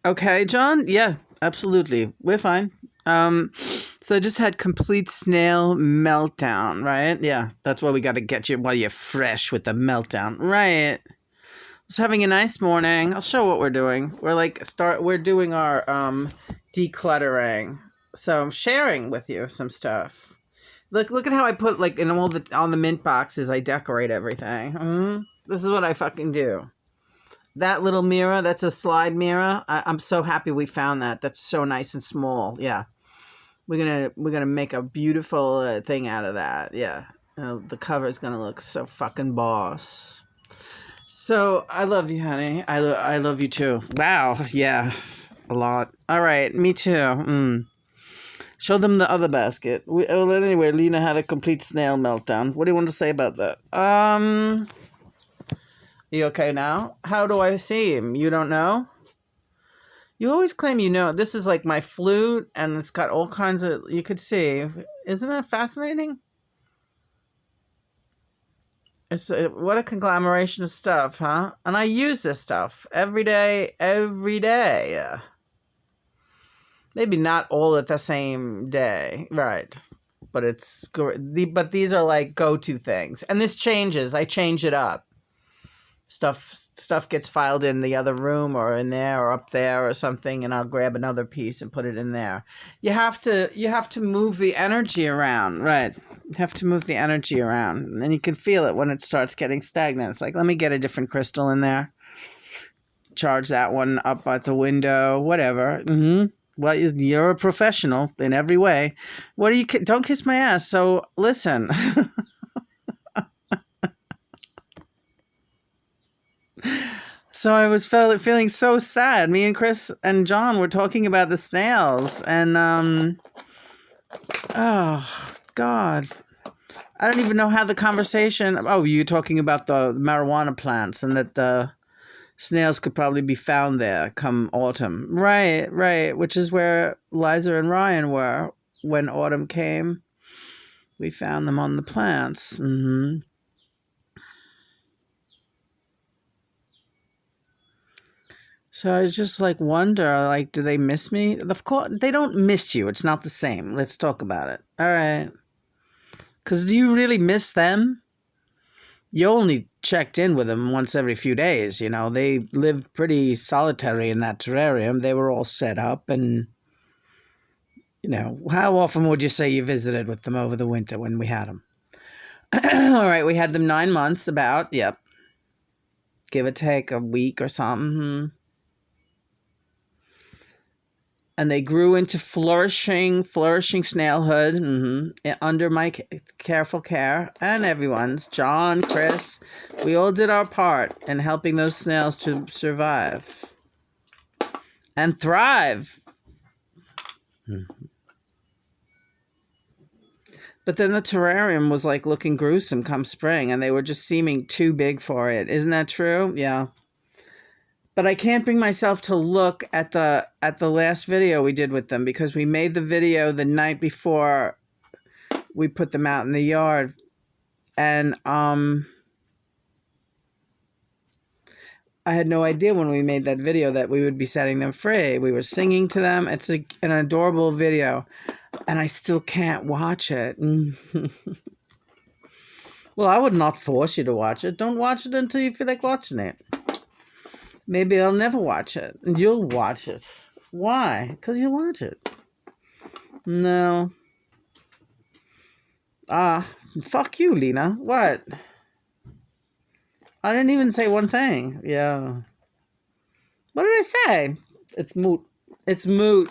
Okay, John? Yeah, absolutely. We're fine. So I just had complete snail meltdown, right? Yeah, that's why we got to get you while you're fresh with the meltdown. Right. Was having a nice morning. I'll show what we're doing. We're doing our decluttering. So I'm sharing with you some stuff. Look at how I put like in all the on the mint boxes I decorate everything. This is what I fucking do. That little mirror, that's a slide mirror. I'm so happy we found that. That's so nice and small. Yeah. We're gonna make a beautiful thing out of that. Yeah. The cover is gonna look so fucking boss. So I love you, honey. I love you too. Wow. Yeah. A lot. All right. Me too. Show them the other basket. Anyway, Lena had a complete snail meltdown. What do you want to say about that? You okay now? How do I see him? You don't know? You always claim you know. This is like my flute, and it's got all kinds of... You could see. Isn't that fascinating? It's what a conglomeration of stuff, huh? And I use this stuff every day, every day. Maybe not all at the same day, right? But these are like go-to things, and this changes. I change it up. Stuff gets filed in the other room or in there or up there or something, and I'll grab another piece and put it in there. You have to move the energy around, right? You have to move the energy around, and you can feel it when it starts getting stagnant. It's like, let me get a different crystal in there. Charge that one up at the window, whatever. Well, you're a professional in every way. What do you? Don't kiss my ass. So listen. So I was feeling so sad. Me and Chris and John were talking about the snails, and oh God, I don't even know how the conversation. Oh, you're talking about the marijuana plants, and that the snails could probably be found there come autumn. Right, right. Which is where Liza and Ryan were when autumn came. We found them on the plants. So I just like wonder, like, do they miss me? Of course, they don't miss you. It's not the same. Let's talk about it. All right. Because do you really miss them? You only checked in with them once every few days. You know, they lived pretty solitary in that terrarium. They were all set up, and you know, how often would you say you visited with them over the winter when we had them? All right, we had them 9 months, about. Yep, give or take a week or something. And they grew into flourishing snailhood under my careful care and everyone's. John, Chris, we all did our part in helping those snails to survive and thrive. But then the terrarium was like looking gruesome come spring, and they were just seeming too big for it. Isn't that true? Yeah. But I can't bring myself to look at the last video we did with them, because we made the video the night before we put them out in the yard. And I had no idea when we made that video that we would be setting them free. We were singing to them. It's an adorable video, and I still can't watch it. Well, I would not force you to watch it. Don't watch it until you feel like watching it. Maybe I'll never watch it. And you'll watch it. Why? Because you'll watch it. No. Fuck you, Lena. What? I didn't even say one thing. Yeah. What did I say? It's moot. It's moot.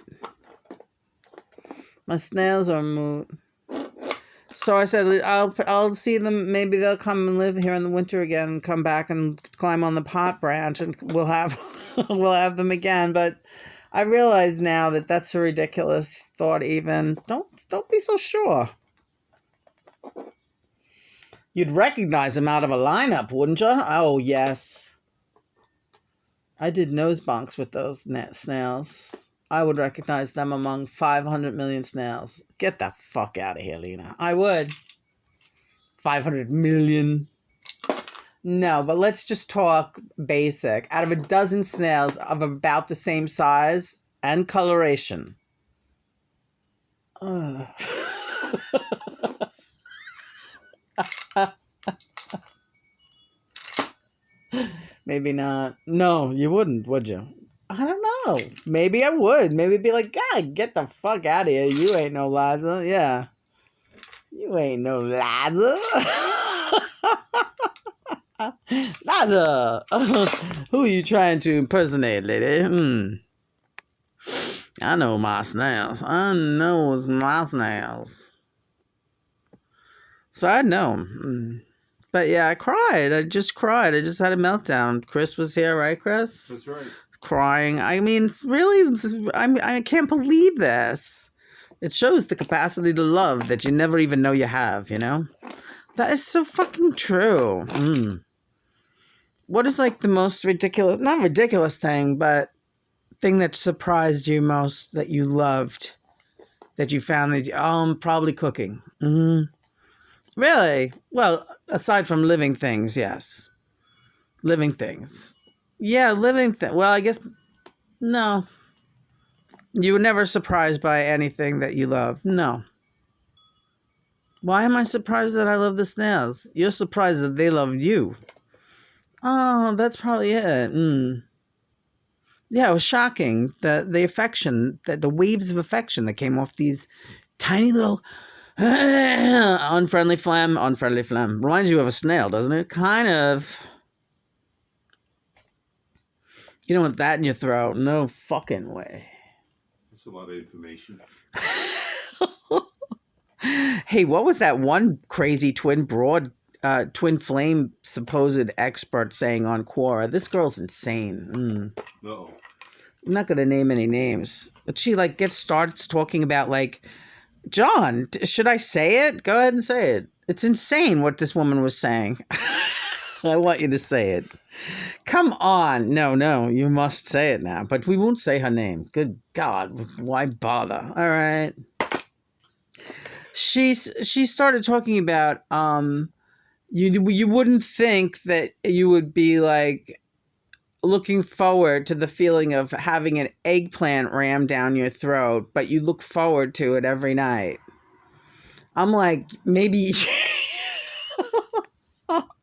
My snails are moot. So I said, I'll see them. Maybe they'll come and live here in the winter again, and come back and climb on the pot branch, and we'll have them again. But I realize now that that's a ridiculous thought. Even don't be so sure. You'd recognize them out of a lineup, wouldn't you? Oh yes. I did nose bunks with those snails. I would recognize them among 500 million snails. Get the fuck out of here, Lena. I would. 500 million. No, but let's just talk basic. Out of a dozen snails of about the same size and coloration. Ugh. Maybe not. No, you wouldn't, would you? I don't know. Maybe I would. Maybe be like, God, get the fuck out of here. You ain't no Liza. Yeah. You ain't no Liza. Liza. Who are you trying to impersonate, lady? I know my snails. I knows my snails. So I know. But yeah, I cried. I just cried. I just had a meltdown. Chris was here, right, Chris? That's right. Crying. I mean, it's really, I can't believe this. It shows the capacity to love that you never even know you have, you know? That is so fucking true. What is like the most ridiculous, not ridiculous thing, but thing that surprised you most that you loved, that you found that, probably cooking. Really? Well, aside from living things, yes. Living things. Yeah, well, I guess, no. You were never surprised by anything that you love. No. Why am I surprised that I love the snails? You're surprised that they love you. Oh, that's probably it. Yeah, it was shocking. The affection, the waves of affection that came off these tiny little unfriendly phlegm. Reminds you of a snail, doesn't it? Kind of. You don't want that in your throat. No fucking way. That's a lot of information. Hey, what was that one crazy twin flame supposed expert saying on Quora? This girl's insane. Uh-oh. I'm not going to name any names. But she starts talking about John, should I say it? Go ahead and say it. It's insane what this woman was saying. I want you to say it. Come on. No, you must say it now. But we won't say her name. Good God, why bother? All right. She started talking about you wouldn't think that you would be looking forward to the feeling of having an eggplant rammed down your throat, but you look forward to it every night. I'm like, maybe